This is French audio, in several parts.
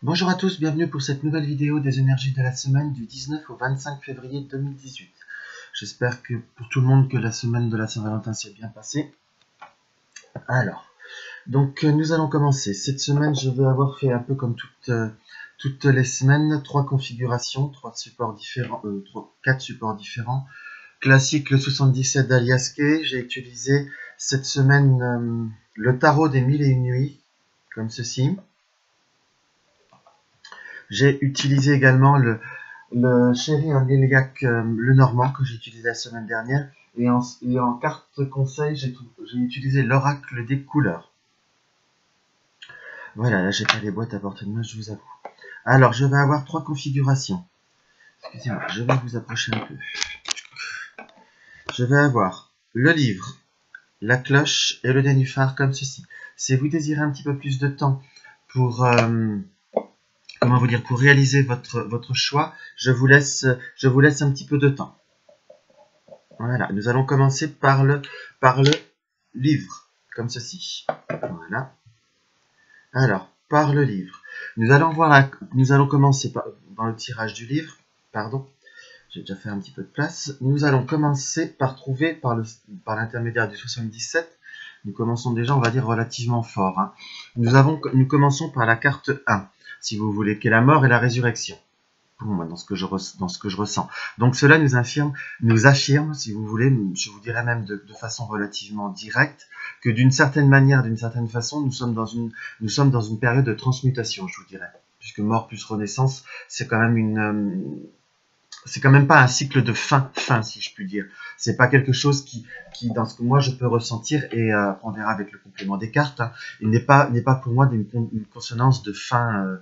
Bonjour à tous, bienvenue pour cette nouvelle vidéo des énergies de la semaine du 19 au 25 février 2018. J'espère que pour tout le monde que la semaine de la Saint-Valentin s'est bien passée. Alors, nous allons commencer. Cette semaine, je vais avoir fait un peu comme toutes les semaines, trois configurations, quatre supports différents. Classique, le 77 d'Alias Kay. J'ai utilisé cette semaine le tarot des 1001 nuits, comme ceci. J'ai utilisé également le Chéri Angéliac le Normand que j'ai utilisé la semaine dernière. Et en carte conseil, j'ai utilisé l'oracle des couleurs. Voilà, là j'ai pas les boîtes à portée de main, je vous avoue. Alors, je vais avoir trois configurations. Excusez-moi, je vais vous approcher un peu. Je vais avoir le livre, la cloche et le nénuphar comme ceci. Si vous désirez un petit peu plus de temps pour... comment vous dire, pour réaliser votre choix, je vous laisse un petit peu de temps. Voilà, nous allons commencer par le livre, comme ceci. Voilà. Alors, par le livre. Nous allons commencer dans le tirage du livre. Pardon, j'ai déjà fait un petit peu de place. Nous allons commencer par trouver, par l'intermédiaire du 77, nous commençons déjà, on va dire, relativement fort. Hein. Nous commençons par la carte 1, si vous voulez, qui est la mort et la résurrection. Pour moi, dans ce que je ressens. Donc cela nous affirme, si vous voulez, je vous dirais même de façon relativement directe, que d'une certaine manière, d'une certaine façon, nous sommes dans une période de transmutation, je vous dirais. Puisque mort plus renaissance, c'est quand même pas un cycle de fin, si je puis dire. C'est pas quelque chose qui, dans ce que moi je peux ressentir, et on verra avec le complément des cartes, hein, il n'est pas pour moi une consonance de fin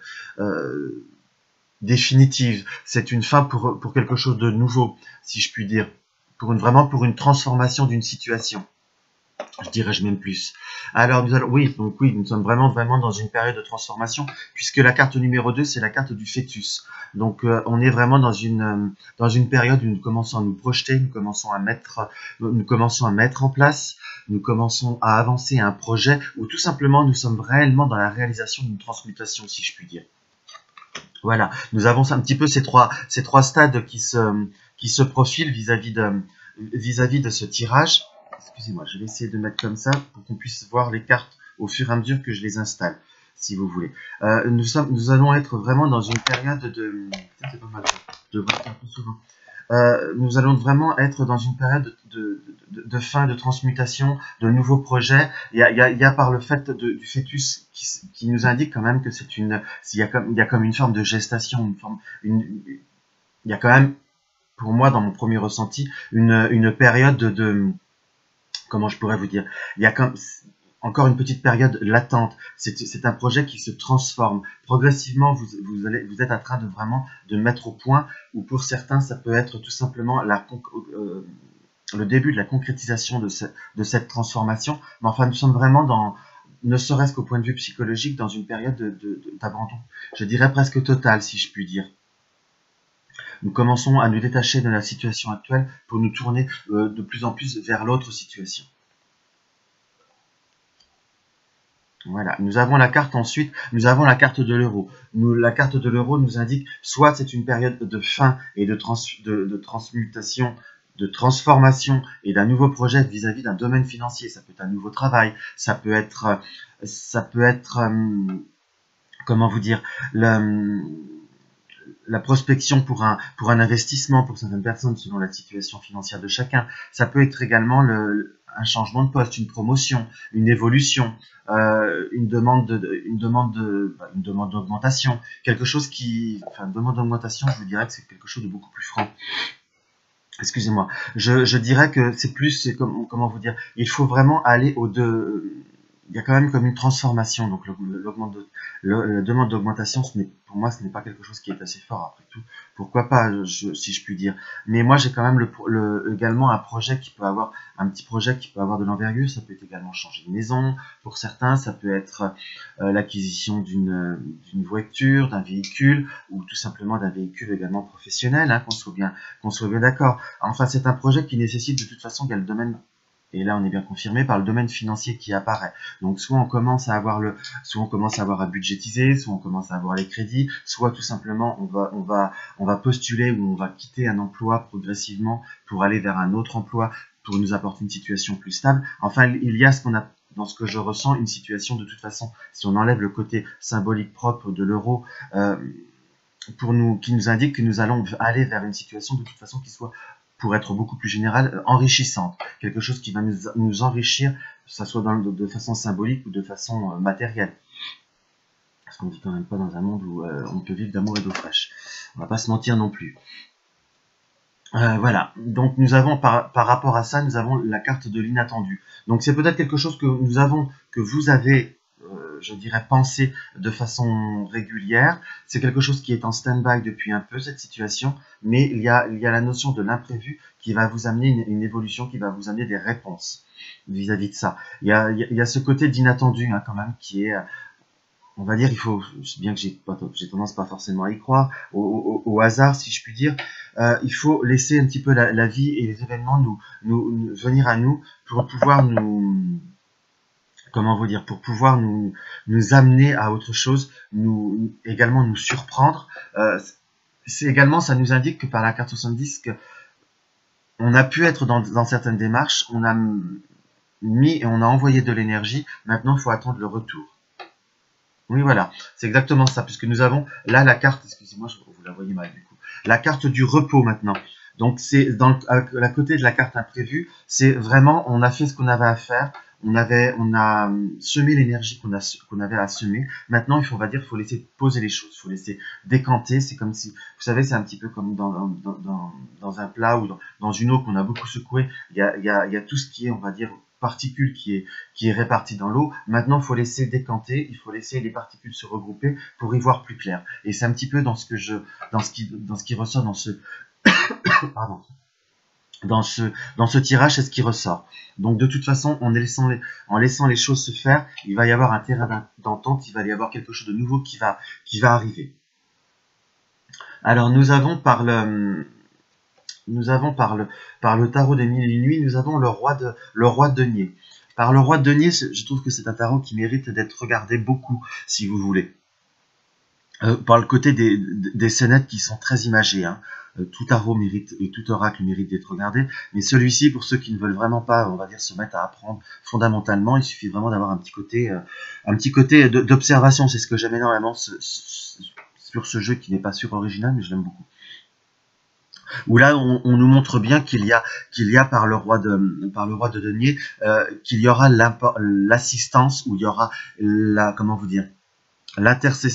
définitive. C'est une fin pour quelque chose de nouveau, si je puis dire. Vraiment pour une transformation d'une situation. Je dirais même plus. Alors, oui, nous sommes vraiment dans une période de transformation, puisque la carte numéro 2, c'est la carte du fœtus. Donc, on est vraiment dans une période où nous commençons à nous projeter, nous commençons à mettre en place, nous commençons à avancer un projet, où tout simplement, nous sommes réellement dans la réalisation d'une transmutation, si je puis dire. Voilà, nous avons un petit peu ces trois stades qui se profilent vis-à-vis de ce tirage. Excusez-moi, je vais essayer de mettre comme ça pour qu'on puisse voir les cartes au fur et à mesure que je les installe, si vous voulez. Nous allons être vraiment dans une période de... C'est pas mal, je vois un peu souvent. Nous allons vraiment être dans une période de fin, de transmutation, de nouveaux projets. Il y a par le fait du fœtus qui nous indique quand même que il y a comme une forme de gestation, il y a quand même, pour moi, dans mon premier ressenti, une période comment je pourrais vous dire, il y a comme encore une petite période latente. C'est un projet qui se transforme. Progressivement, vous êtes en train de mettre au point, ou pour certains, ça peut être tout simplement le début de la concrétisation de cette transformation. Mais enfin, nous sommes vraiment ne serait-ce qu'au point de vue psychologique, dans une période d'abandon. Je dirais presque totale, si je puis dire. Nous commençons à nous détacher de la situation actuelle pour nous tourner de plus en plus vers l'autre situation. Voilà, nous avons la carte ensuite, nous avons la carte de l'euro. La carte de l'euro nous indique soit c'est une période de fin et de transmutation, de transformation et d'un nouveau projet vis-à-vis d'un domaine financier. Ça peut être un nouveau travail, ça peut être comment vous dire, la prospection pour un investissement pour certaines personnes selon la situation financière de chacun. Ça peut être également un changement de poste, une promotion, une évolution, une demande d'augmentation, quelque chose une demande d'augmentation, je vous dirais que c'est quelque chose de beaucoup plus franc. Excusez-moi. Je dirais que c'est comment vous dire, il faut vraiment aller il y a quand même comme une transformation, donc la demande d'augmentation, pour moi, ce n'est pas quelque chose qui est assez fort, après tout. Pourquoi pas, si je puis dire. Mais moi, j'ai quand même également un petit projet qui peut avoir de l'envergure. Ça peut être également changer de maison. Pour certains, ça peut être l'acquisition d'une voiture, d'un véhicule, ou tout simplement d'un véhicule également professionnel, hein, qu'on soit bien d'accord. Enfin, c'est un projet qui nécessite de toute façon qu'il y a le domaine et là on est bien confirmé par le domaine financier qui apparaît. Donc soit on commence à avoir à budgétiser, soit on commence à avoir les crédits, soit tout simplement on va postuler ou on va quitter un emploi progressivement pour aller vers un autre emploi pour nous apporter une situation plus stable. Enfin, il y a dans ce que je ressens, une situation de toute façon, si on enlève le côté symbolique propre de l'euro, qui nous indique que nous allons aller vers une situation de toute façon qui soit, pour être beaucoup plus générale, enrichissante. Quelque chose qui va nous enrichir, que ce soit de façon symbolique ou de façon matérielle. Parce qu'on ne vit quand même pas dans un monde où on peut vivre d'amour et d'eau fraîche. On va pas se mentir non plus. Voilà, donc nous avons par rapport à ça, nous avons la carte de l'inattendu. Donc c'est peut-être quelque chose que vous avez, je dirais, pensé de façon régulière. C'est quelque chose qui est en stand-by depuis un peu, cette situation, mais il y a la notion de l'imprévu qui va vous amener une évolution, qui va vous amener des réponses vis-à-vis de ça. Il y a ce côté d'inattendu quand même qui est... on va dire, bien que j'ai tendance pas forcément à y croire, au hasard, si je puis dire, il faut laisser un petit peu la vie et les événements nous venir à nous pour pouvoir pour pouvoir nous amener à autre chose, également nous surprendre. C'est également, ça nous indique que par la carte 70, on a pu être dans certaines démarches, on a mis et on a envoyé de l'énergie, maintenant il faut attendre le retour. Oui, voilà, c'est exactement ça, puisque nous avons là la carte, excusez-moi, vous la voyez mal du coup, la carte du repos maintenant. Donc c'est à la côté de la carte imprévue, c'est vraiment, on a fait ce qu'on avait à faire, on a semé l'énergie qu'on avait à semer. Maintenant, il faut laisser poser les choses, il faut laisser décanter. C'est comme si, vous savez, c'est un petit peu comme dans un plat ou dans une eau qu'on a beaucoup secoué. Il y a tout ce qui est, on va dire, particules qui est répartie dans l'eau. Maintenant, il faut laisser décanter, il faut laisser les particules se regrouper pour y voir plus clair. Et c'est un petit peu dans ce qui ressort dans ce pardon, dans ce tirage, c'est ce qui ressort. Donc de toute façon, en laissant les choses se faire, il va y avoir un terrain d'entente, il va y avoir quelque chose de nouveau qui va arriver. Alors nous avons par le tarot des mille et une nuits, nous avons le roi de denier. Par le roi de denier, je trouve que c'est un tarot qui mérite d'être regardé beaucoup, si vous voulez. Par le côté des scénettes qui sont très imagées, hein. Tout tarot mérite et tout oracle mérite d'être regardé, mais celui-ci, pour ceux qui ne veulent vraiment pas, on va dire, se mettre à apprendre fondamentalement, il suffit vraiment d'avoir un petit côté d'observation. C'est ce que j'aime énormément sur ce jeu qui n'est pas sûr original, mais je l'aime beaucoup. Où là, on nous montre bien qu'il y a par le roi de denier, qu'il y aura l'assistance, où il y aura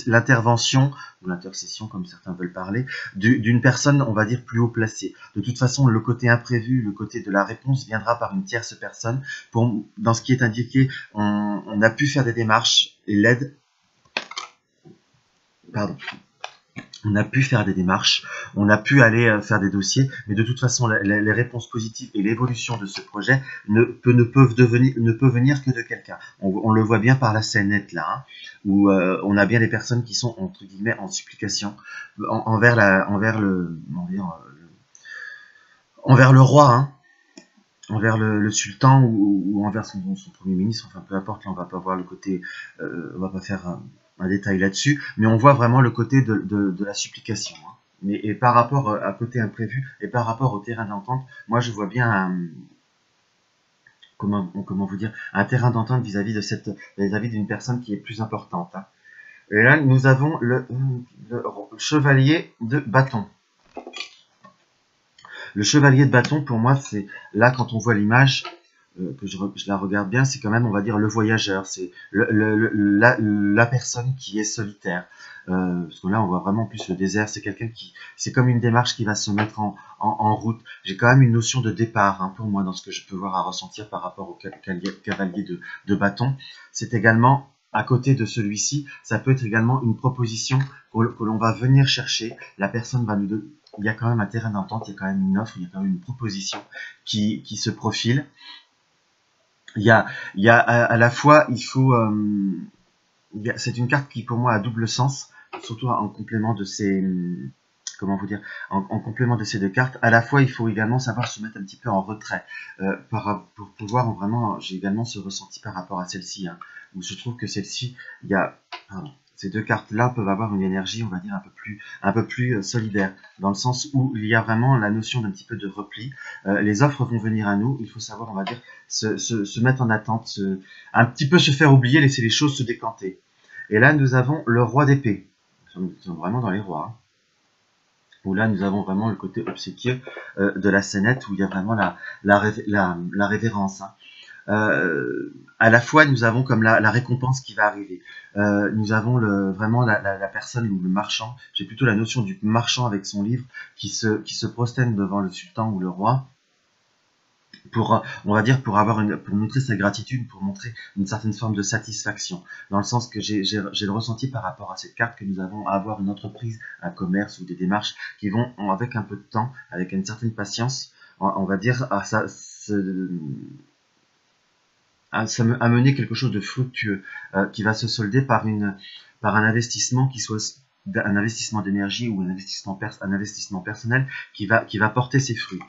l'intervention, ou l'intercession comme certains veulent parler, d'une personne, on va dire, plus haut placée. De toute façon, le côté imprévu, le côté de la réponse viendra par une tierce personne. Dans ce qui est indiqué, on a pu faire des démarches, et l'aide... Pardon. On a pu faire des démarches, on a pu aller faire des dossiers, mais de toute façon, les réponses positives et l'évolution de ce projet ne peut venir que de quelqu'un. On le voit bien par la scénette là, hein, où on a bien les personnes qui sont entre guillemets en supplication envers le roi, hein, envers le sultan ou envers son premier ministre. Enfin, peu importe. Là, on va pas voir le côté, on va pas faire un détail là-dessus, mais on voit vraiment le côté de la supplication. Hein. Et par rapport à côté imprévu et par rapport au terrain d'entente, moi je vois bien comment vous dire, un terrain d'entente vis-à-vis d'une personne qui est plus importante. Hein. Et là, nous avons le chevalier de bâton. Le chevalier de bâton, pour moi, c'est là quand on voit l'image, que je la regarde bien, c'est quand même, on va dire, le voyageur, c'est la personne qui est solitaire. Parce que là, on voit vraiment plus le désert, c'est comme une démarche qui va se mettre en route. J'ai quand même une notion de départ, hein, pour moi, dans ce que je peux voir à ressentir par rapport au cavalier de bâton. C'est également, à côté de celui-ci, ça peut être également une proposition que l'on va venir chercher. La personne va il y a quand même un terrain d'entente, il y a quand même une offre, il y a quand même une proposition qui se profile. Il y a à la fois, c'est une carte qui pour moi a double sens, surtout en complément de ces comment vous dire, en complément de ces deux cartes, à la fois il faut également savoir se mettre un petit peu en retrait pour pouvoir vraiment, j'ai également ce ressenti par rapport à celle-ci, hein, où je trouve que celle-ci, il y a, pardon, ces deux cartes-là peuvent avoir une énergie, on va dire, un peu plus solidaire, dans le sens où il y a vraiment la notion d'un petit peu de repli. Les offres vont venir à nous, il faut savoir, on va dire, se mettre en attente, un petit peu se faire oublier, laisser les choses se décanter. Et là, nous avons le roi d'épée. Nous sommes vraiment dans les rois, hein, où là, nous avons vraiment le côté obséquieux de la scénette, où il y a vraiment la révérence, hein. À la fois, nous avons comme la récompense qui va arriver. Nous avons vraiment la personne ou le marchand, j'ai plutôt la notion du marchand avec son livre, qui se prosterne devant le sultan ou le roi, pour, on va dire, pour montrer sa gratitude, pour montrer une certaine forme de satisfaction, dans le sens que j'ai le ressenti par rapport à cette carte que nous avons à avoir une entreprise, un commerce ou des démarches qui vont, avec un peu de temps, avec une certaine patience, on va dire, amener quelque chose de fructueux qui va se solder par un investissement qui soit un investissement d'énergie ou un investissement personnel qui va porter ses fruits.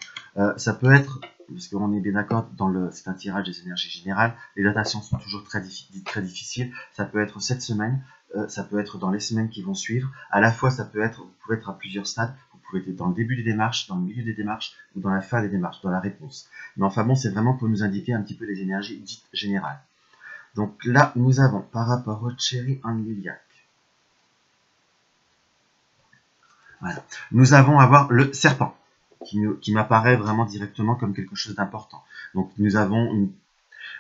Ça peut être, parce qu'on est bien d'accord, c'est un tirage des énergies générales, les datations sont toujours très difficiles, ça peut être cette semaine, ça peut être dans les semaines qui vont suivre, à la fois vous pouvez être à plusieurs stades, vous pouvez être dans le début des démarches, dans le milieu des démarches ou dans la fin des démarches, dans la réponse. Mais enfin bon, c'est vraiment pour nous indiquer un petit peu les énergies dites générales. Donc là, nous avons par rapport au Cherry en Liliac. Voilà. Nous allons avoir le serpent, qui m'apparaît vraiment directement comme quelque chose d'important. Donc nous avons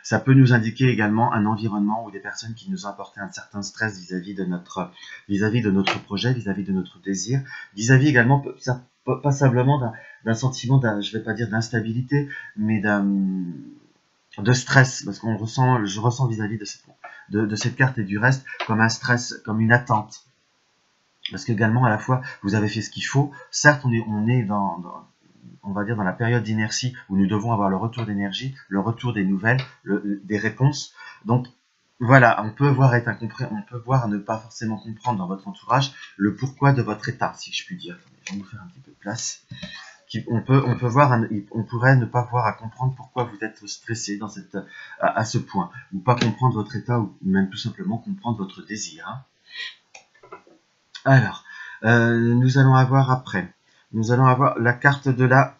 ça peut nous indiquer également un environnement ou des personnes qui nous ont apporté un certain stress vis-à-vis de notre projet, vis-à-vis de notre désir, vis-à-vis également, pas simplement d'un sentiment, je ne vais pas dire d'instabilité, mais de stress, parce je ressens vis-à-vis de cette carte et du reste comme un stress, comme une attente. Parce qu'également, à la fois, vous avez fait ce qu'il faut. Certes, on est on va dire dans la période d'inertie où nous devons avoir le retour d'énergie, le retour des nouvelles, des réponses. Donc, voilà, on peut voir ne pas forcément comprendre dans votre entourage le pourquoi de votre état, si je puis dire. Je vais vous faire un petit peu de place. On pourrait ne pas voir à comprendre pourquoi vous êtes stressé à ce point, ou pas comprendre votre état, ou même tout simplement comprendre votre désir, hein. Alors, nous allons avoir après, la carte de la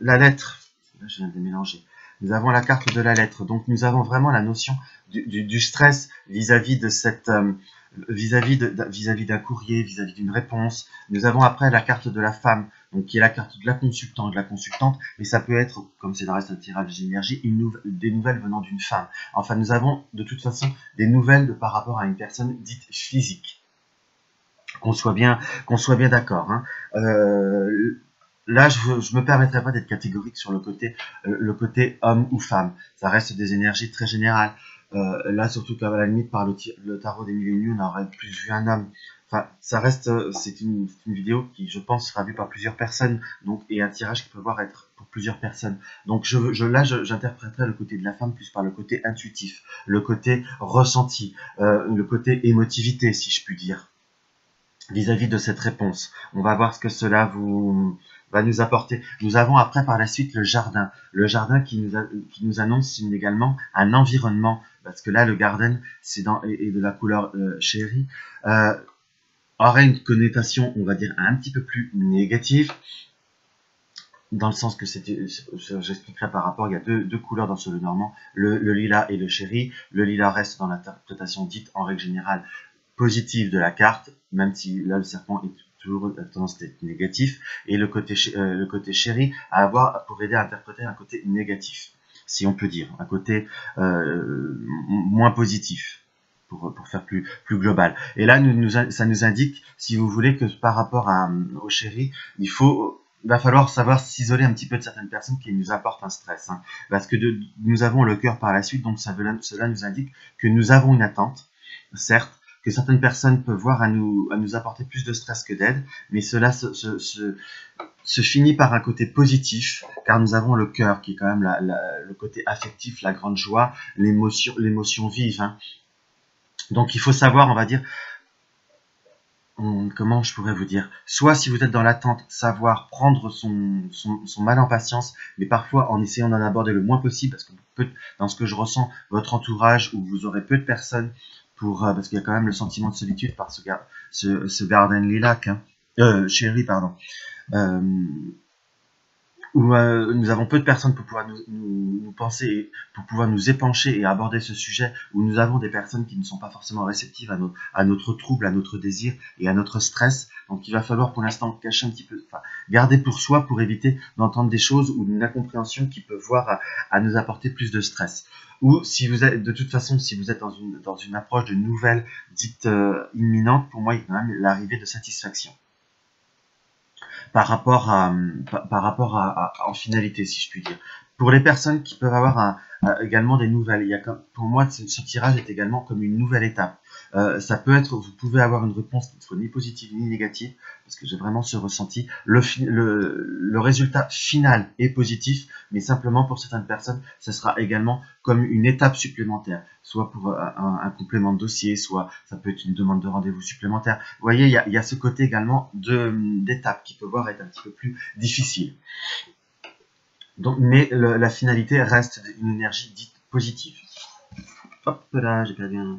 lettre. Là, je viens de mélanger. Nous avons la carte de la lettre. Donc, nous avons vraiment la notion du stress vis-à-vis de vis-à-vis d'un courrier, vis-à-vis d'une réponse. Nous avons après la carte de la femme, donc qui est la carte de la consultante, mais ça peut être, comme c'est le reste un tirage d'énergie, des nouvelles venant d'une femme. Enfin, nous avons de toute façon des nouvelles par rapport à une personne dite physique. Qu'on soit bien d'accord, hein. Là, je me permettrai pas d'être catégorique sur le côté homme ou femme. Ça reste des énergies très générales. Là, surtout qu'à la limite, par le tarot des milléniaux, on aurait plus vu un homme. Enfin, ça reste, c'est une vidéo qui, je pense, sera vue par plusieurs personnes, donc, et un tirage qui peut être pour plusieurs personnes. Donc, j'interpréterai le côté de la femme plus par le côté intuitif, le côté ressenti, le côté émotivité, si je puis dire, vis-à-vis de cette réponse. On va voir ce que cela va nous apporter. Nous avons après par la suite le jardin qui nous annonce également un environnement, parce que là le garden c'est et de la couleur chérie, aurait une connotation, on va dire, un petit peu plus négative, dans le sens que j'expliquerai par rapport, il y a deux couleurs dans ce Lenormand, le lilas et le chéri. Le lilas reste dans l'interprétation dite en règle générale positive de la carte, même si là le serpent est toujours tendance à être négatif, et le côté chéri pour aider à interpréter un côté négatif, si on peut dire, un côté moins positif, pour faire plus global. Et là, ça nous indique, si vous voulez, que par rapport au chéri, va falloir savoir s'isoler un petit peu de certaines personnes qui nous apportent un stress, hein, parce que nous avons le cœur par la suite, donc cela nous indique que nous avons une attente, certes, que certaines personnes peuvent voir à nous apporter plus de stress que d'aide, mais cela se finit par un côté positif, car nous avons le cœur qui est quand même le côté affectif, la grande joie, l'émotion vive, hein. Donc il faut savoir, on va dire, comment je pourrais vous dire, soit si vous êtes dans l'attente, savoir prendre son mal en patience, mais parfois en essayant d'en aborder le moins possible, parce que dans ce que je ressens, votre entourage, où vous aurez peu de personnes, parce qu'il y a quand même le sentiment de solitude par ce Garden Lilac, hein, Chéri, pardon, où nous avons peu de personnes pour pouvoir nous penser, pour pouvoir nous épancher et aborder ce sujet, où nous avons des personnes qui ne sont pas forcément réceptives à notre trouble, à notre désir et à notre stress. Donc il va falloir pour l'instant cacher un petit peu, enfin, garder pour soi pour éviter d'entendre des choses ou une incompréhension qui peut voir à nous apporter plus de stress. Ou si vous êtes, de toute façon, si vous êtes dans une approche de nouvelle dite imminente, pour moi il y a quand même l'arrivée de satisfaction. Par rapport en finalité, si je puis dire. Pour les personnes qui peuvent avoir également des nouvelles, pour moi, ce tirage est également comme une nouvelle étape. Ça peut être, vous pouvez avoir une réponse qui ne soit ni positive ni négative, parce que j'ai vraiment ce ressenti. Le résultat final est positif, mais simplement pour certaines personnes, ce sera également comme une étape supplémentaire, soit pour un complément de dossier, soit ça peut être une demande de rendez-vous supplémentaire. Vous voyez, il y a ce côté également d'étape qui peut voir être un petit peu plus difficile. Donc, mais la finalité reste une énergie dite positive. Hop là, j'ai perdu un...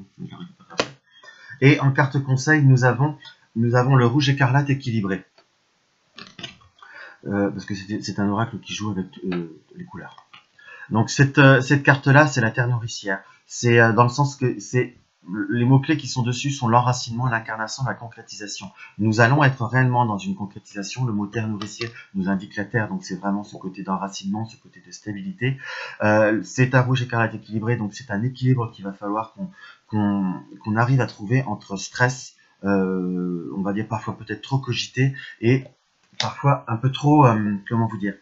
Et en carte conseil, nous avons le rouge écarlate équilibré. Parce que c'est un oracle qui joue avec les couleurs. Donc cette carte-là, c'est la terre nourricière. C'est dans le sens que les mots-clés qui sont dessus sont l'enracinement, l'incarnation, la concrétisation. Nous allons être réellement dans une concrétisation. Le mot terre nourricière nous indique la terre, donc c'est vraiment ce côté d'enracinement, ce côté de stabilité. C'est un rouge écarlate équilibré, donc c'est un équilibre qu'il va falloir qu'on arrive à trouver entre stress, on va dire parfois peut-être trop cogité, et parfois un peu trop, comment vous dire,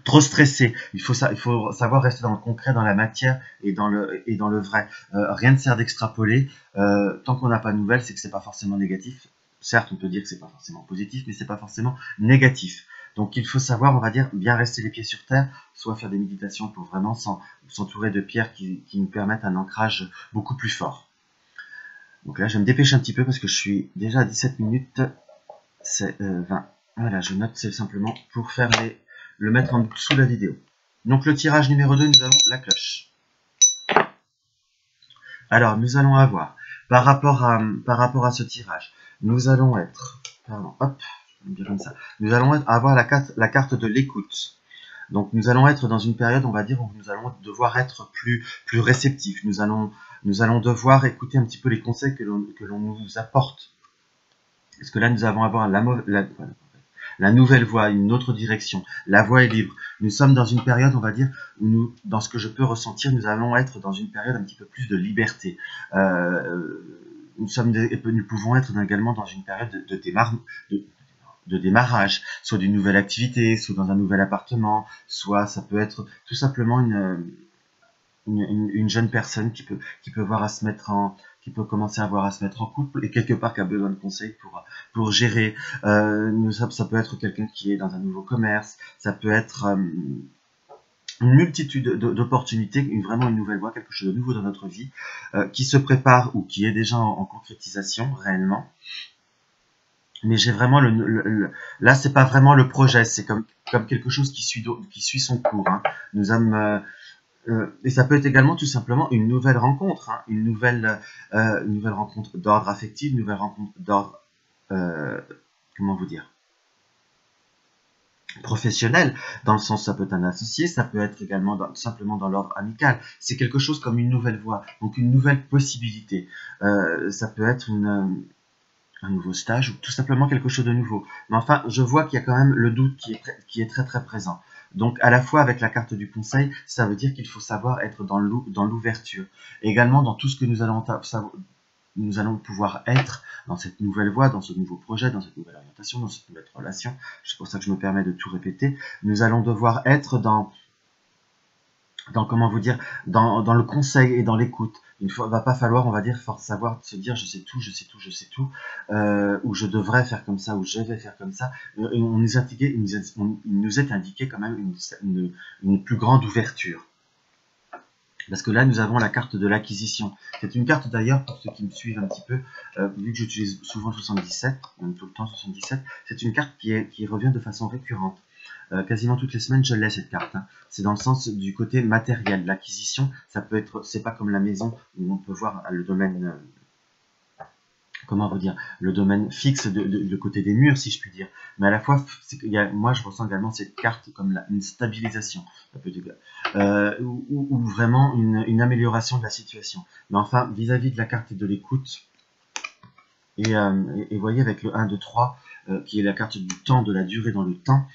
trop stressé. Il faut savoir rester dans le concret, dans la matière et dans le vrai. Rien ne sert d'extrapoler. Tant qu'on n'a pas de nouvelles, c'est que c'est pas forcément négatif. Certes, on peut dire que c'est pas forcément positif, mais c'est pas forcément négatif. Donc il faut savoir, on va dire, bien rester les pieds sur terre, soit faire des méditations pour vraiment s'entourer de pierres qui nous permettent un ancrage beaucoup plus fort. Donc là, je vais me dépêcher un petit peu parce que je suis déjà à 17 minutes. C'est 20. Voilà, je note, c'est simplement pour faire le mettre en dessous de la vidéo. Donc le tirage numéro 2, nous avons la cloche. Alors, nous allons avoir, par rapport à ce tirage, nous allons être, pardon, hop, je vais dire comme ça, nous allons avoir la carte de l'écoute. Donc nous allons être dans une période, on va dire, où nous allons devoir être plus réceptifs. Nous allons devoir écouter un petit peu les conseils que l'on nous apporte. Parce que là, nous allons avoir la nouvelle voie, une autre direction. La voie est libre. Nous sommes dans une période, on va dire, où dans ce que je peux ressentir, nous allons être dans une période un petit peu plus de liberté. Nous pouvons être également dans une période de démarrage, soit d'une nouvelle activité, soit dans un nouvel appartement, soit ça peut être tout simplement une jeune personne qui peut qui peut commencer à avoir à se mettre en couple et quelque part qui a besoin de conseils pour gérer. Ça peut être quelqu'un qui est dans un nouveau commerce, ça peut être une multitude d'opportunités, vraiment une nouvelle voie, quelque chose de nouveau dans notre vie, qui se prépare ou qui est déjà en concrétisation réellement. Mais j'ai vraiment là, c'est pas vraiment le projet, c'est comme quelque chose qui suit son cours. Hein. Nous sommes et ça peut être également tout simplement une nouvelle rencontre, hein, une nouvelle rencontre d'ordre affectif, une nouvelle rencontre d'ordre, comment vous dire, professionnel, dans le sens ça peut être un associé, ça peut être également simplement dans l'ordre amical. C'est quelque chose comme une nouvelle voie, donc une nouvelle possibilité. Ça peut être un nouveau stage ou tout simplement quelque chose de nouveau. Mais enfin, je vois qu'il y a quand même le doute qui est très très présent. Donc à la fois avec la carte du conseil, ça veut dire qu'il faut savoir être dans l'ouverture. Également dans tout ce que nous allons pouvoir être dans cette nouvelle voie, dans ce nouveau projet, dans cette nouvelle orientation, dans cette nouvelle relation. C'est pour ça que je me permets de tout répéter. Nous allons devoir être dans comment vous dire, dans le conseil et dans l'écoute. Il ne va pas falloir, on va dire, savoir se dire je sais tout, ou je devrais faire comme ça, ou je vais faire comme ça. Il nous est indiqué quand même une plus grande ouverture. Parce que là, nous avons la carte de l'acquisition. C'est une carte d'ailleurs, pour ceux qui me suivent un petit peu, vu que j'utilise souvent 77, même tout le temps 77, c'est une carte qui revient de façon récurrente. Quasiment toutes les semaines, je l'ai cette carte. Hein. C'est dans le sens du côté matériel. L'acquisition, ça peut être, c'est pas comme la maison où on peut voir le domaine, comment vous dire, le domaine fixe de côté des murs, si je puis dire. Mais à la fois, moi, je ressens également cette carte comme une stabilisation, ça peut être, ou vraiment une amélioration de la situation. Mais enfin, vis-à-vis de la carte de l'écoute, et voyez avec le 1, 2, 3, qui est la carte du temps, de la durée dans le temps,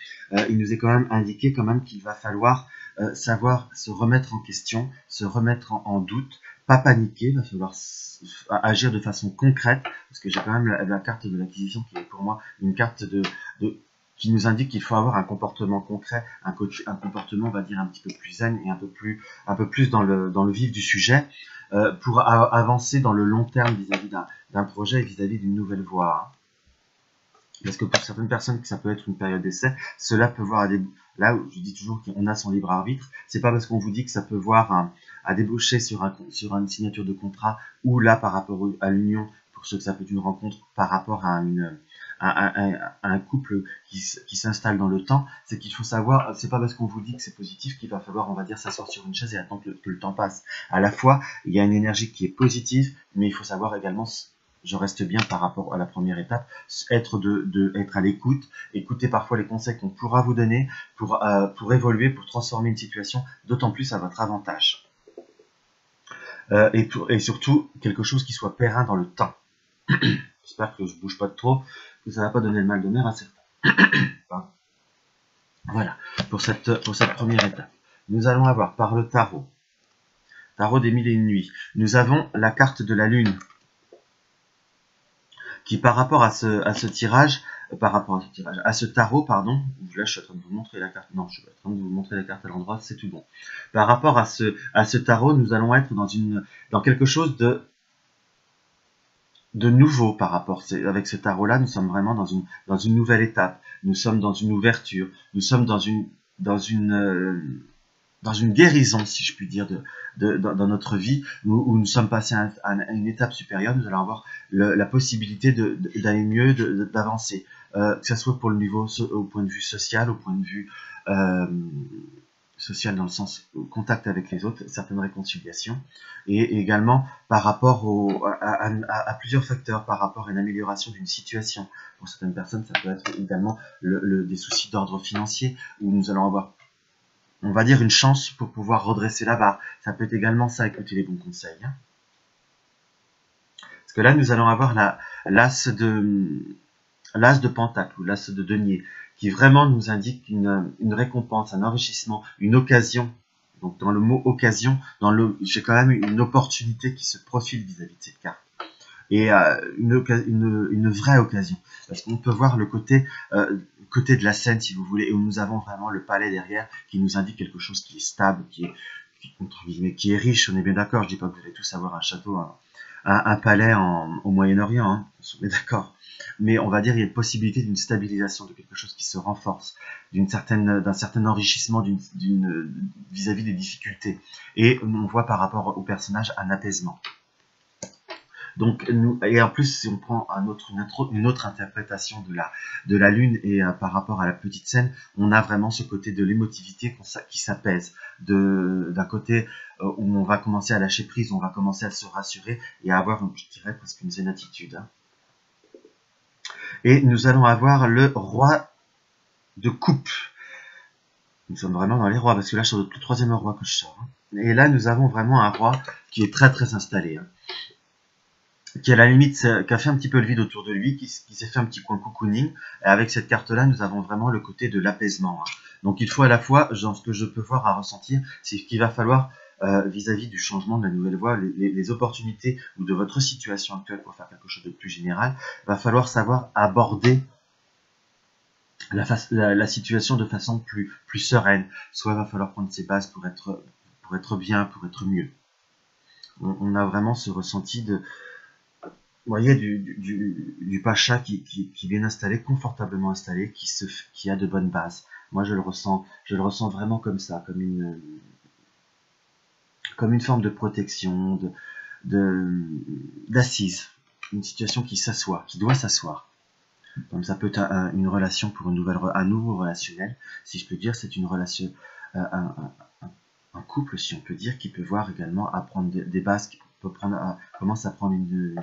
il nous est quand même indiqué quand même qu'il va falloir savoir se remettre en question, se remettre en doute, pas paniquer, il va falloir agir de façon concrète, parce que j'ai quand même la carte de l'acquisition qui est pour moi une carte qui nous indique qu'il faut avoir un comportement concret, un comportement, on va dire, un petit peu plus zen et un peu plus dans le vif du sujet, pour avancer dans le long terme vis-à-vis d'un projet et vis-à-vis d'une nouvelle voie. Hein. Parce que pour certaines personnes, ça peut être une période d'essai, cela peut voir là où je dis toujours qu'on a son libre arbitre, c'est pas parce qu'on vous dit que ça peut voir à déboucher sur une signature de contrat, ou là par rapport à l'union, pour ceux que ça peut être une rencontre par rapport à un couple qui s'installe dans le temps, c'est qu'il faut savoir, c'est pas parce qu'on vous dit que c'est positif qu'il va falloir, on va dire, s'asseoir sur une chaise et attendre que le temps passe. À la fois, il y a une énergie qui est positive, mais il faut savoir également, je reste bien par rapport à la première étape, être à l'écoute, écouter parfois les conseils qu'on pourra vous donner pour évoluer, pour transformer une situation, d'autant plus à votre avantage. Et surtout, quelque chose qui soit périn dans le temps. J'espère que je bouge pas de trop, que ça ne va pas donner le mal de mer à certains. Voilà, pour cette première étape. Nous allons avoir par le tarot des mille et une nuits, nous avons la carte de la lune, qui par rapport à ce tirage, à ce tarot, pardon, là je suis en train de vous montrer la carte, non, je suis en train de vous montrer la carte à l'endroit, c'est tout bon. Par rapport à ce tarot, nous allons être dans quelque chose de nouveau par rapport, avec ce tarot-là, nous sommes vraiment dans une nouvelle étape, nous sommes dans une ouverture, nous sommes dans une guérison, si je puis dire, dans notre vie, où nous sommes passés à une étape supérieure, nous allons avoir la possibilité d'aller mieux, d'avancer, que ce soit pour le niveau, au point de vue social, au point de vue social dans le sens contact avec les autres, certaines réconciliations, et également par rapport à plusieurs facteurs, par rapport à une amélioration d'une situation. Pour certaines personnes, ça peut être également des soucis d'ordre financier, où nous allons avoir, on va dire, une chance pour pouvoir redresser la barre. Ça peut être également ça, écouter les bons conseils. Hein. Parce que là, nous allons avoir l'as de pentacle, ou l'as de denier, qui vraiment nous indique une récompense, un enrichissement, une occasion. Donc dans le mot occasion, j'ai quand même une opportunité qui se profile vis-à-vis de cette carte. Et une vraie occasion. Parce qu'on peut voir le côté de la scène, si vous voulez, où nous avons vraiment le palais derrière, qui nous indique quelque chose qui est stable, qui est riche, on est bien d'accord. Je dis pas que vous allez tous avoir un château, un palais au Moyen-Orient, hein, on est d'accord. Mais on va dire qu'il y a une possibilité d'une stabilisation, de quelque chose qui se renforce, d'un certain enrichissement vis-à-vis des difficultés. Et on voit par rapport au personnage un apaisement. Donc, et en plus, si on prend une autre interprétation de la lune et par rapport à la petite scène, on a vraiment ce côté de l'émotivité qui s'apaise. D'un côté où on va commencer à lâcher prise, on va commencer à se rassurer et à avoir, je dirais, presque une zen attitude. Hein. Et nous allons avoir le roi de coupe. Nous sommes vraiment dans les rois, parce que là, c'est le troisième roi que je sors. Hein. Et là, nous avons vraiment un roi qui est très très installé. Hein. Qui à la limite, qui a fait un petit peu le vide autour de lui, qui s'est fait un petit coin cocooning. Et avec cette carte-là, nous avons vraiment le côté de l'apaisement. Hein. Donc il faut à la fois, ce que je peux voir à ressentir, c'est qu'il va falloir, vis-à-vis du changement de la nouvelle voie, les opportunités ou de votre situation actuelle pour faire quelque chose de plus général, va falloir savoir aborder la situation de façon plus sereine. Soit il va falloir prendre ses bases pour être bien, pour être mieux. On a vraiment ce ressenti vous voyez, du pacha qui est bien installé, confortablement installé, qui a de bonnes bases. Moi, je le ressens vraiment comme ça, comme une forme de protection, d'assise, une situation qui s'assoit, qui doit s'asseoir. Comme ça peut être une relation pour un nouveau relationnel, si je peux dire, c'est une relation, un couple, si on peut dire, qui peut voir également apprendre des bases, qui peut commence à prendre une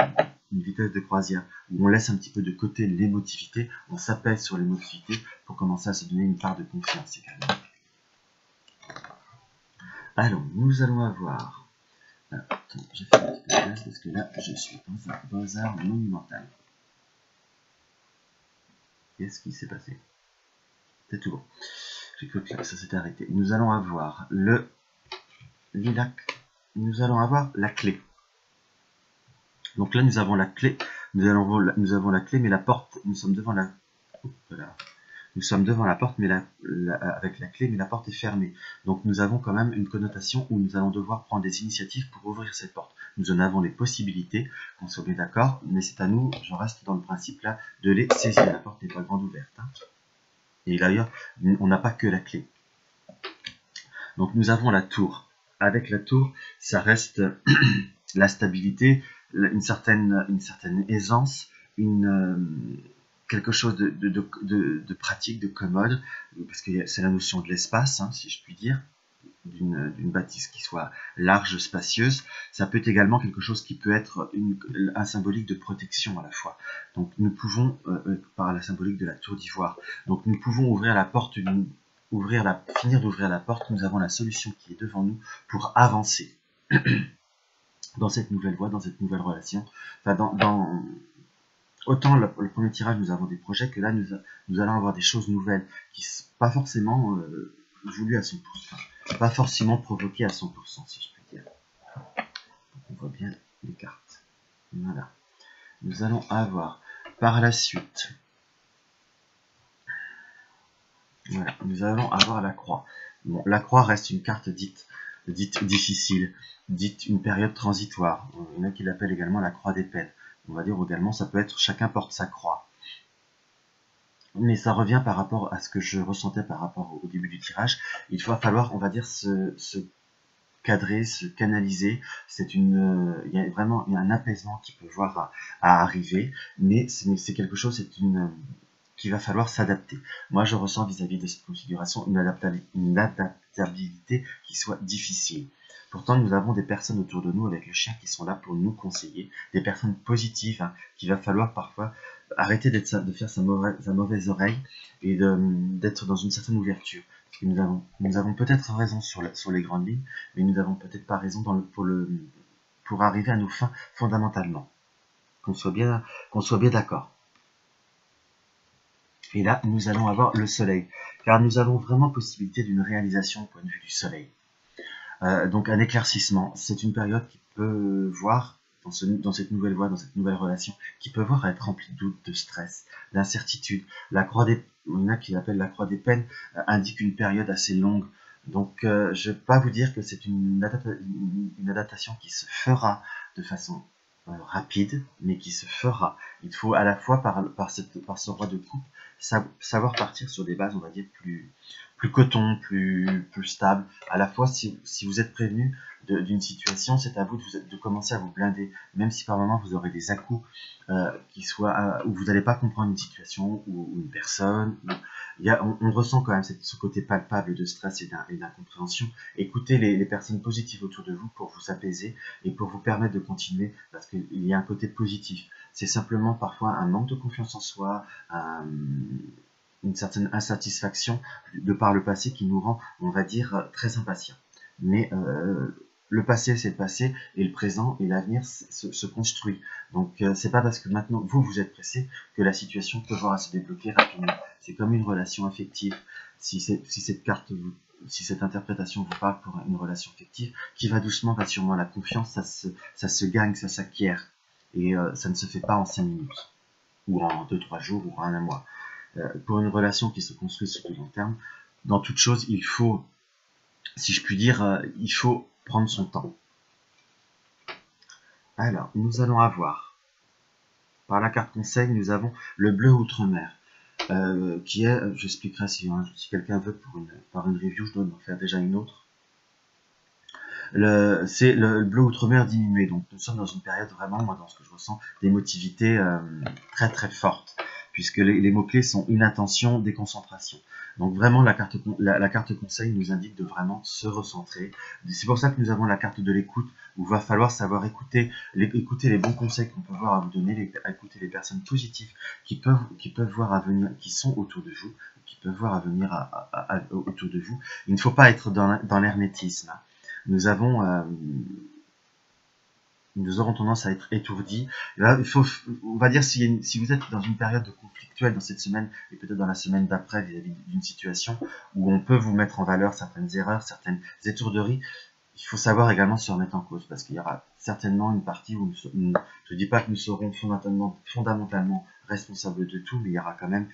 vitesse de croisière, où on laisse un petit peu de côté l'émotivité, on s'apaise sur l'émotivité pour commencer à se donner une part de confiance également. Alors, nous allons avoir... Attends, j'ai fait un petit peu de place parce que là, je suis dans un Beaux-Arts monumental. Qu'est-ce qui s'est passé? C'est tout bon. J'ai cru que ça s'était arrêté. Nous allons avoir le lilac. Nous allons avoir la clé. Donc là, nous avons la clé. Nous avons la clé, mais la porte, nous sommes devant la... Voilà. Nous sommes devant la porte, mais avec la clé, mais la porte est fermée. Donc nous avons quand même une connotation où nous allons devoir prendre des initiatives pour ouvrir cette porte. Nous en avons les possibilités, qu'on soit bien d'accord, mais c'est à nous, je reste dans le principe là, de les saisir. La porte n'est pas grande ouverte. Hein. Et d'ailleurs, on n'a pas que la clé. Donc nous avons la tour. Avec la tour, ça reste la stabilité, une certaine aisance, quelque chose de pratique, de commode, parce que c'est la notion de l'espace, hein, si je puis dire, d'une bâtisse qui soit large, spacieuse. Ça peut être également quelque chose qui peut être un symbolique de protection à la fois. Donc nous pouvons, par la symbolique de la tour d'ivoire, donc nous pouvons ouvrir la porte, finir d'ouvrir la porte, nous avons la solution qui est devant nous pour avancer dans cette nouvelle voie, dans cette nouvelle relation. Enfin, autant le premier tirage, nous avons des projets, que là, nous allons avoir des choses nouvelles qui ne sont pas forcément voulues à 100%. Pas forcément provoquées à 100%, si je puis dire. On voit bien les cartes. Voilà. Nous allons avoir, par la suite, voilà, nous allons avoir la croix. Bon, la croix reste une carte dite difficile, dite une période transitoire. Il y en a qui l'appellent également la croix des peines. On va dire également, ça peut être chacun porte sa croix. Mais ça revient par rapport à ce que je ressentais par rapport au début du tirage. Il va falloir, on va dire, se cadrer, se canaliser. Il y a vraiment un apaisement qui peut voir à arriver, mais c'est quelque chose, qu'il va falloir s'adapter. Moi, je ressens vis-à-vis de cette configuration une adaptabilité qui soit difficile. Pourtant, nous avons des personnes autour de nous avec le chien qui sont là pour nous conseiller, des personnes positives, hein, qu'il va falloir parfois arrêter de faire sa mauvaise oreille et d'être dans une certaine ouverture. Parce que nous avons peut-être raison sur les grandes lignes, mais nous n'avons peut-être pas raison pour arriver à nos fins fondamentalement. Qu'on soit bien d'accord. Et là, nous allons avoir le soleil, car nous avons vraiment possibilité d'une réalisation au point de vue du soleil. Donc un éclaircissement, c'est une période qui peut voir, dans cette nouvelle voie, dans cette nouvelle relation, qui peut voir être remplie de doutes, de stress, d'incertitude. Il y en a qui l'appellent la croix des peines, indique une période assez longue. Donc je ne vais pas vous dire que c'est une adaptation qui se fera de façon rapide, mais qui se fera. Il faut à la fois, par ce roi de coupe, savoir partir sur des bases, on va dire, plus coton, plus stable. À la fois, si vous êtes prévenu d'une situation, c'est à vous de commencer à vous blinder, même si par moment vous aurez des à-coups où vous n'allez pas comprendre une situation ou une personne. On ressent quand même ce côté palpable de stress et d'incompréhension. Écoutez les personnes positives autour de vous pour vous apaiser et pour vous permettre de continuer, parce qu'il y a un côté positif. C'est simplement parfois un manque de confiance en soi, une certaine insatisfaction de par le passé qui nous rend, on va dire, très impatients. Mais le passé, c'est le passé, et le présent et l'avenir se construit. Donc, c'est pas parce que maintenant vous êtes pressé que la situation peut voir à se débloquer rapidement. C'est comme une relation affective. Si cette interprétation vous parle pour une relation affective, qui va doucement, va sûrement, la confiance, ça se gagne, ça s'acquiert. Et ça ne se fait pas en 5 minutes, ou en 2-3 jours, ou en un mois. Pour une relation qui se construit sur le long terme, dans toute chose, il faut, si je puis dire, il faut prendre son temps. Alors, nous allons avoir, par la carte conseil, nous avons le bleu outre-mer, qui est, j'expliquerai si quelqu'un veut par une review, je dois en faire déjà une autre. c'est le bleu outre-mer diminué. Donc nous sommes dans une période vraiment, moi dans ce que je ressens, d'émotivité très très forte, puisque les mots-clés sont inattention, déconcentration. Donc vraiment la carte conseil nous indique de vraiment se recentrer. C'est pour ça que nous avons la carte de l'écoute, où il va falloir savoir écouter les bons conseils qu'on peut voir à vous donner, écouter les personnes positives qui peuvent voir à venir, qui sont autour de vous, qui peuvent voir à venir autour de vous. Il ne faut pas être dans l'hermétisme. Nous aurons tendance à être étourdis. Là, on va dire, si vous êtes dans une période conflictuelle dans cette semaine, et peut-être dans la semaine d'après vis-à-vis d'une situation où on peut vous mettre en valeur certaines erreurs, certaines étourderies, il faut savoir également se remettre en cause, parce qu'il y aura certainement une partie où je ne dis pas que nous serons fondamentalement responsables de tout, mais il y aura quand même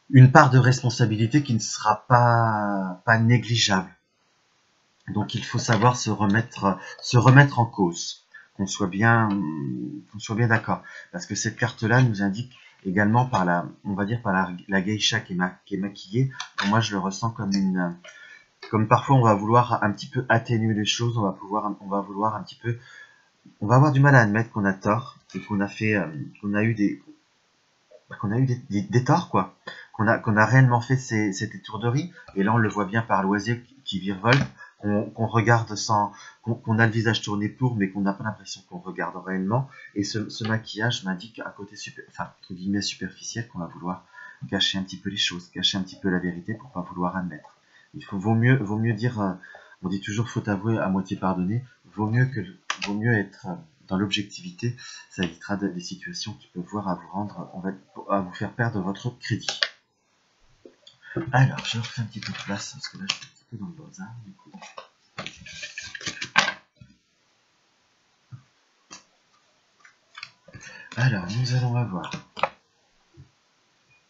une part de responsabilité qui ne sera pas négligeable. Donc il faut savoir se remettre en cause, qu'on soit bien d'accord, parce que cette carte-là nous indique également on va dire par la geisha qui est maquillée. Pour moi, je le ressens comme parfois on va vouloir un petit peu atténuer les choses, on va vouloir un petit peu, on va avoir du mal à admettre qu'on a tort et qu'on a eu des torts, quoi, qu'on a réellement fait cette étourderie. Et là on le voit bien par l'oiseau qui virevolte, qu'on regarde qu'on a le visage tourné pour, mais qu'on n'a pas l'impression qu'on regarde réellement. Et ce maquillage m'indique un côté entre guillemets superficiel, qu'on va vouloir cacher un petit peu les choses, cacher un petit peu la vérité pour pas vouloir admettre. Vaut mieux dire, on dit toujours faute avouée à moitié pardonnée, vaut mieux être dans l'objectivité. Ça évitera des situations qui peuvent voir à vous faire perdre votre crédit. Alors, je refais un petit peu de place, parce que là, je suis un petit peu dans le bazar, du coup. Alors, nous allons avoir,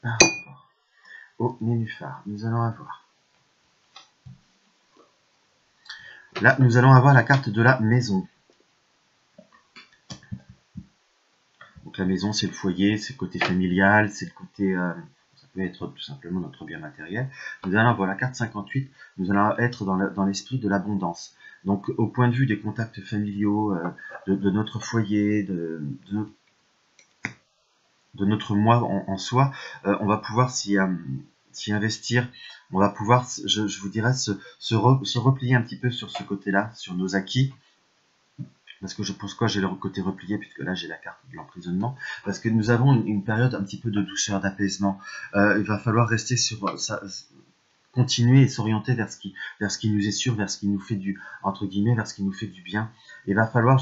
par rapport au nénuphar, nous allons avoir, là, nous allons avoir la carte de la maison. Donc la maison, c'est le foyer, c'est le côté familial, c'est le côté... ça peut être tout simplement notre bien matériel. Nous allons avoir la carte 58, nous allons être dans l'esprit de l'abondance. Donc au point de vue des contacts familiaux, de notre foyer, de notre moi en soi, on va pouvoir s'y investir, on va pouvoir, je vous dirais, se replier un petit peu sur ce côté-là, sur nos acquis. Parce que pourquoi j'ai le côté replié, puisque là j'ai la carte de l'emprisonnement, parce que nous avons une période un petit peu de douceur, d'apaisement. Il va falloir rester sur ça, continuer et s'orienter vers ce qui nous est sûr, vers ce qui nous fait entre guillemets, vers ce qui nous fait du bien. Il va falloir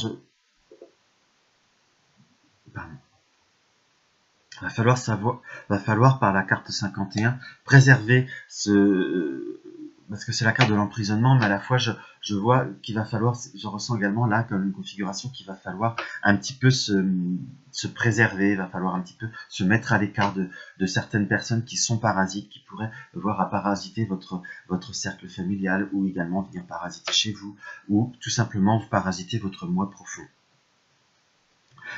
va falloir par la carte 51 préserver parce que c'est la carte de l'emprisonnement, mais à la fois je vois qu'il va falloir, je ressens également là comme une configuration qu'il va falloir un petit peu se préserver, il va falloir un petit peu se mettre à l'écart de certaines personnes qui sont parasites, qui pourraient voir à parasiter votre cercle familial, ou également venir parasiter chez vous, ou tout simplement vous parasiter votre moi profond.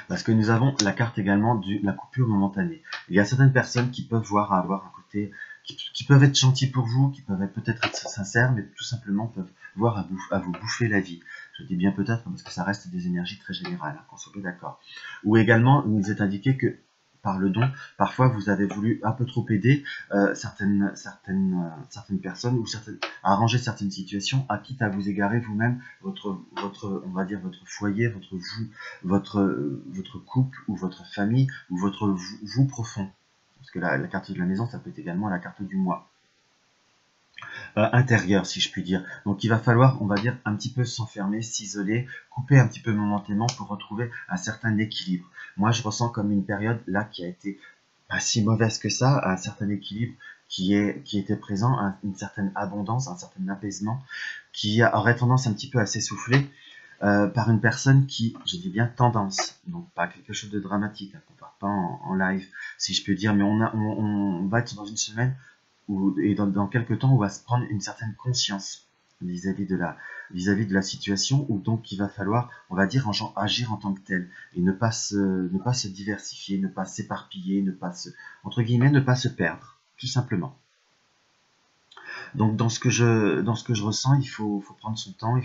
Parce que nous avons la carte également de la coupure momentanée. Il y a certaines personnes qui peuvent avoir un côté, qui peuvent être gentils pour vous, qui peuvent peut-être être sincères, mais tout simplement peuvent voir à vous bouffer la vie. Je dis bien peut-être parce que ça reste des énergies très générales, qu'on soit d'accord. Ou également, il nous est indiqué que par le don, parfois vous avez voulu un peu trop aider certaines personnes, ou à arranger certaines situations, à quitte à vous égarer vous-même, on va dire votre foyer, votre couple, ou votre famille, ou votre vous profond. Parce que la carte de la maison, ça peut être également la carte du moi. Intérieur, si je puis dire. Donc il va falloir, on va dire, un petit peu s'enfermer, s'isoler, couper un petit peu momentanément pour retrouver un certain équilibre. Moi, je ressens comme une période là qui a été pas si mauvaise que ça, un certain équilibre qui était présent, une certaine abondance, un certain apaisement, qui aurait tendance un petit peu à s'essouffler par une personne qui, je dis bien tendance, donc pas quelque chose de dramatique, qu'on ne part pas en live, si je peux dire, mais on va être dans une semaine et dans quelques temps, on va se prendre une certaine conscience vis-à-vis de la situation, où donc il va falloir, on va dire, agir en tant que tel, et ne pas se diversifier, ne pas s'éparpiller, entre guillemets, ne pas se perdre, tout simplement. Donc dans ce que je ressens, il faut prendre son temps,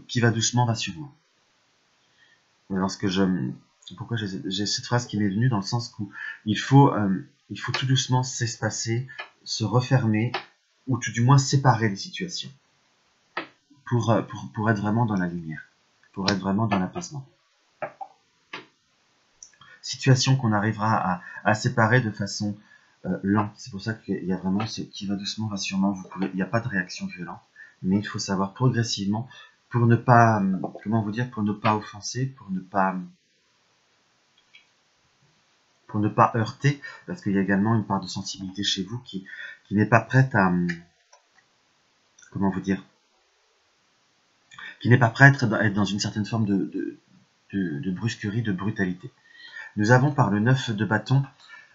qui va doucement va sûrement. Pourquoi j'ai cette phrase qui m'est venue dans le sens où il faut tout doucement s'espacer, se refermer, ou tout du moins séparer les situations pour être vraiment dans la lumière, pour être vraiment dans l'apaisement. Situation qu'on arrivera à séparer de façon lente. C'est pour ça qu'il y a vraiment ce qui va doucement, va sûrement. Il n'y a pas de réaction violente, mais il faut savoir progressivement pour ne pas, comment vous dire, pour ne pas offenser, pour ne pas heurter, parce qu'il y a également une part de sensibilité chez vous qui n'est pas prête à, comment vous dire, qui n'est pas prête à être dans une certaine forme de brusquerie, de brutalité. Nous avons par le 9 de bâton,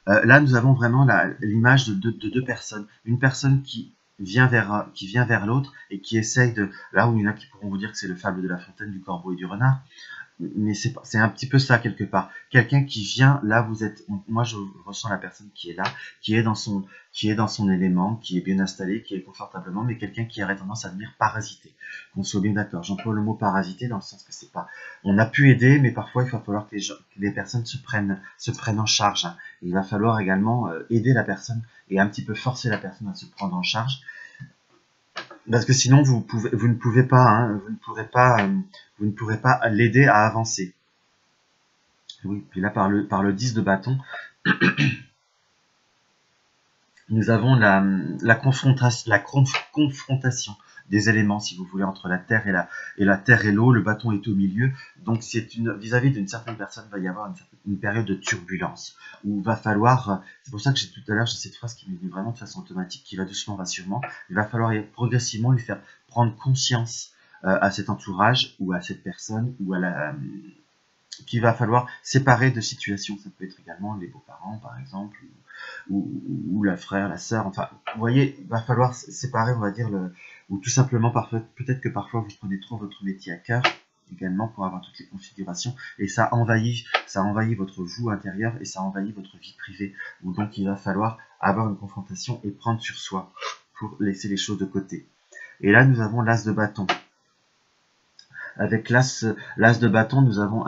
là nous avons vraiment l'image de deux personnes. Une personne qui vient vers l'autre et qui essaye de... Là où il y en a qui pourront vous dire que c'est le fable de La Fontaine, du corbeau et du renard, mais c'est un petit peu ça quelque part. Quelqu'un qui vient, là vous êtes... Moi je ressens la personne qui est là, qui est dans son élément, qui est bien installé, qui est confortablement, mais quelqu'un qui aurait tendance à venir parasiter. Qu'on soit bien d'accord. J'emploie le mot parasiter dans le sens que c'est pas... On a pu aider, mais parfois il va falloir que les personnes se prennent en charge. Hein. Il va falloir également aider la personne et un petit peu forcer la personne à se prendre en charge. Parce que sinon vous ne pourrez pas l'aider à avancer. Oui, puis là par le 10 de bâton, nous avons la confrontation des éléments, si vous voulez, entre la terre et l'eau. Le bâton est au milieu, donc vis-à-vis d'une certaine personne, il va y avoir une période de turbulence où va falloir. C'est pour ça que tout à l'heure j'ai cette phrase qui m'est venue vraiment de façon automatique, qui va doucement, va sûrement. Il va falloir progressivement lui faire prendre conscience à cet entourage ou à cette personne ou qu'il va falloir séparer de situations. Ça peut être également les beaux-parents, par exemple, ou la frère, la sœur. Enfin, vous voyez, il va falloir séparer, on va dire, ou tout simplement, peut-être que parfois vous prenez trop votre métier à cœur, également pour avoir toutes les configurations, et ça envahit votre vous intérieur et ça envahit votre vie privée. Donc il va falloir avoir une confrontation et prendre sur soi pour laisser les choses de côté. Et là, nous avons l'as de bâton. Avec l'as de bâton, nous avons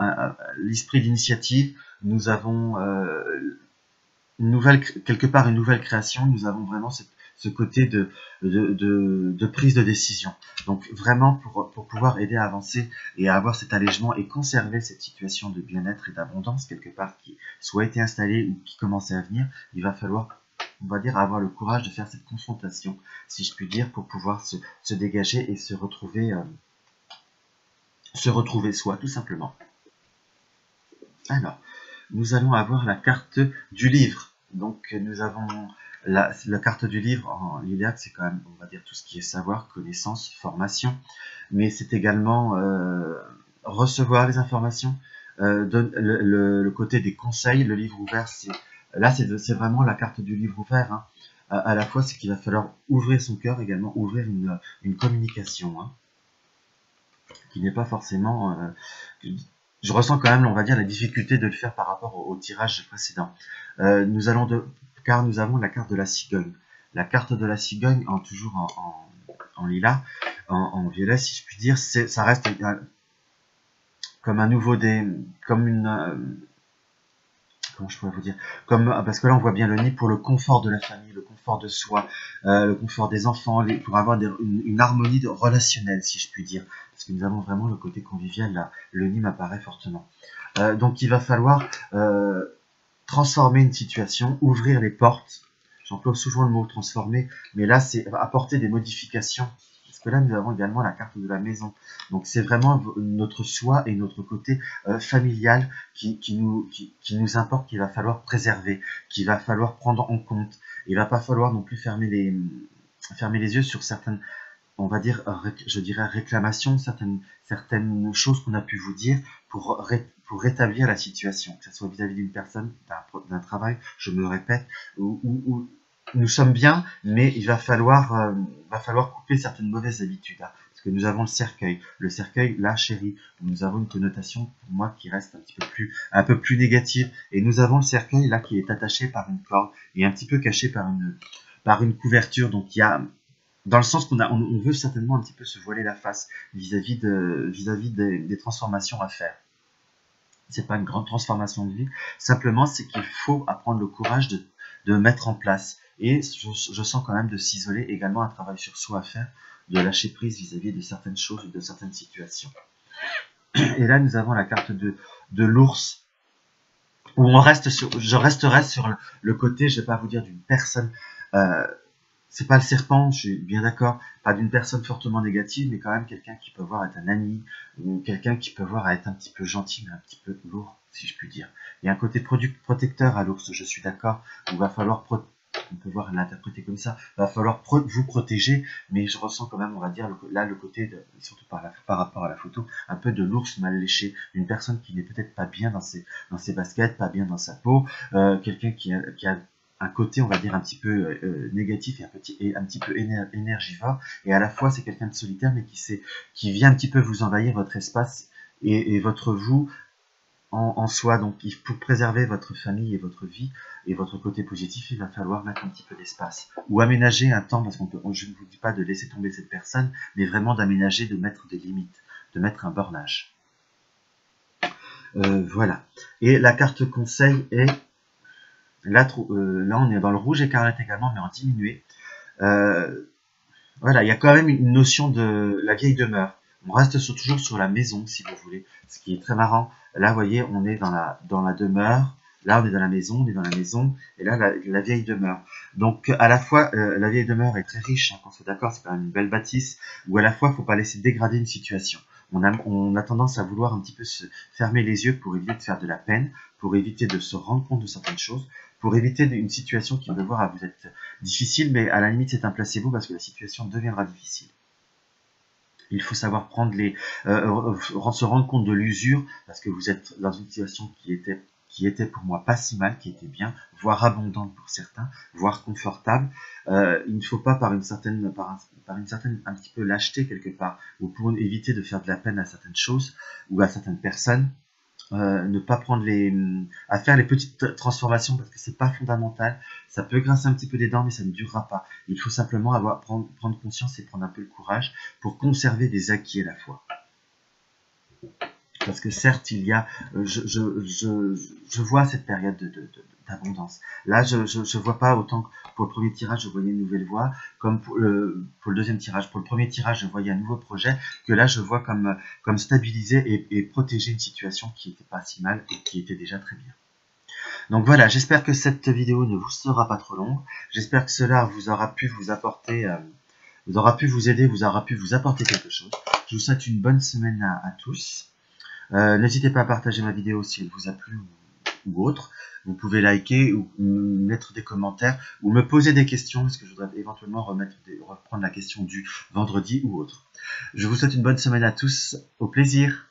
l'esprit d'initiative, nous avons quelque part une nouvelle création, nous avons vraiment ce côté de prise de décision. Donc vraiment pour pouvoir aider à avancer et à avoir cet allègement et conserver cette situation de bien-être et d'abondance quelque part qui soit été installée ou qui commençait à venir, il va falloir, on va dire, avoir le courage de faire cette confrontation, si je puis dire, pour pouvoir se dégager et se retrouver soi, tout simplement. Alors, nous allons avoir la carte du livre. Donc, nous avons la carte du livre en lilac, c'est quand même, on va dire, tout ce qui est savoir, connaissance, formation. Mais c'est également recevoir les informations, le côté des conseils. Le livre ouvert, c'est vraiment la carte du livre ouvert. Hein. À la fois, c'est qu'il va falloir ouvrir son cœur, également ouvrir une communication. Hein. Qui n'est pas forcément... je ressens quand même, on va dire, la difficulté de le faire par rapport au tirage précédent. Car nous avons la carte de la cigogne. La carte de la cigogne, toujours en lilas, en violet, si je puis dire, ça reste comme un nouveau comme une... comment je pourrais vous dire, parce que là on voit bien le nid pour le confort de la famille, le confort de soi, le confort des enfants, pour avoir une harmonie relationnelle, si je puis dire, parce que nous avons vraiment le côté convivial, là, le nid m'apparaît fortement. Donc il va falloir transformer une situation, ouvrir les portes, j'emploie souvent le mot transformer, mais là c'est apporter des modifications. Parce que là, nous avons également la carte de la maison. Donc, c'est vraiment notre soi et notre côté familial qui nous importe, qu'il va falloir préserver, qu'il va falloir prendre en compte. Il va pas falloir non plus fermer les yeux sur certaines, on va dire, je dirais, réclamations, certaines choses qu'on a pu vous dire pour rétablir la situation, que ce soit vis-à-vis d'une personne, d'un travail, je me répète, ou nous sommes bien, mais il va falloir couper certaines mauvaises habitudes. Hein, parce que nous avons le cercueil. Le cercueil, là, chérie, nous avons une connotation, pour moi, qui reste un peu plus négative. Et nous avons le cercueil, là, qui est attaché par une corde et un petit peu caché par une couverture. Donc, il y a dans le sens on veut certainement un petit peu se voiler la face vis-à-vis des transformations à faire. C'est pas une grande transformation de vie, simplement c'est qu'il faut apprendre le courage de mettre en place. Et je sens quand même de s'isoler, également un travail sur soi à faire, de lâcher prise vis-à-vis de certaines choses ou de certaines situations. Et là, nous avons la carte de l'ours, où je resterai sur le côté, je vais pas vous dire d'une personne, c'est pas le serpent, je suis bien d'accord, pas d'une personne fortement négative, mais quand même quelqu'un qui peut voir être un ami, ou quelqu'un qui peut voir être un petit peu gentil, mais un petit peu lourd, si je puis dire. Il y a un côté protecteur à l'ours, je suis d'accord, où il va falloir on peut voir l'interpréter comme ça, il va falloir vous protéger, mais je ressens quand même, on va dire, là le côté, surtout par rapport à la photo, un peu de l'ours mal léché, une personne qui n'est peut-être pas bien dans ses baskets, pas bien dans sa peau, quelqu'un qui a un côté, on va dire, un petit peu négatif et un petit peu énergivore, et à la fois c'est quelqu'un de solitaire, mais qui vient un petit peu vous envahir votre espace et votre vous en soi. Donc pour préserver votre famille et votre vie et votre côté positif, il va falloir mettre un petit peu d'espace ou aménager un temps, parce je ne vous dis pas de laisser tomber cette personne, mais vraiment d'aménager, de mettre des limites, de mettre un bornage. Voilà. Et la carte conseil est là, on est dans le rouge écarlate également, mais en diminué. Voilà, il y a quand même une notion de la vieille demeure. On reste toujours sur la maison, si vous voulez. Ce qui est très marrant. Là, vous voyez, on est dans la demeure. Là, on est dans la maison, et là, la vieille demeure. Donc, à la fois, la vieille demeure est très riche, hein, qu'on soit d'accord, c'est quand même une belle bâtisse, où à la fois, il ne faut pas laisser dégrader une situation. On a tendance à vouloir un petit peu se fermer les yeux pour éviter de faire de la peine, pour éviter de se rendre compte de certaines choses, pour éviter une situation qui va devoir vous être difficile, mais à la limite, c'est un placebo parce que la situation deviendra difficile. Il faut savoir prendre se rendre compte de l'usure, parce que vous êtes dans une situation qui était pour moi pas si mal, qui était bien, voire abondante pour certains, voire confortable. Il ne faut pas par une certaine un petit peu lâcheté quelque part, ou pour éviter de faire de la peine à certaines choses ou à certaines personnes. Ne pas prendre à faire les petites transformations parce que c'est pas fondamental. Ça peut grincer un petit peu des dents, mais ça ne durera pas. Il faut simplement prendre conscience et prendre un peu le courage pour conserver des acquis à la fois. Parce que certes, il y a, je vois cette période d'abondance. Là, je vois pas autant que pour le premier tirage, je voyais une nouvelle voie, comme pour le deuxième tirage. Pour le premier tirage, je voyais un nouveau projet, que là, je vois comme stabiliser et protéger une situation qui n'était pas si mal et qui était déjà très bien. Donc voilà, j'espère que cette vidéo ne vous sera pas trop longue. J'espère que cela vous aura pu vous apporter, vous aura pu vous aider, vous aura pu vous apporter quelque chose. Je vous souhaite une bonne semaine à tous. N'hésitez pas à partager ma vidéo si elle vous a plu ou autre. Vous pouvez liker ou mettre des commentaires ou me poser des questions parce que je voudrais éventuellement reprendre la question du vendredi ou autre. Je vous souhaite une bonne semaine à tous. Au plaisir.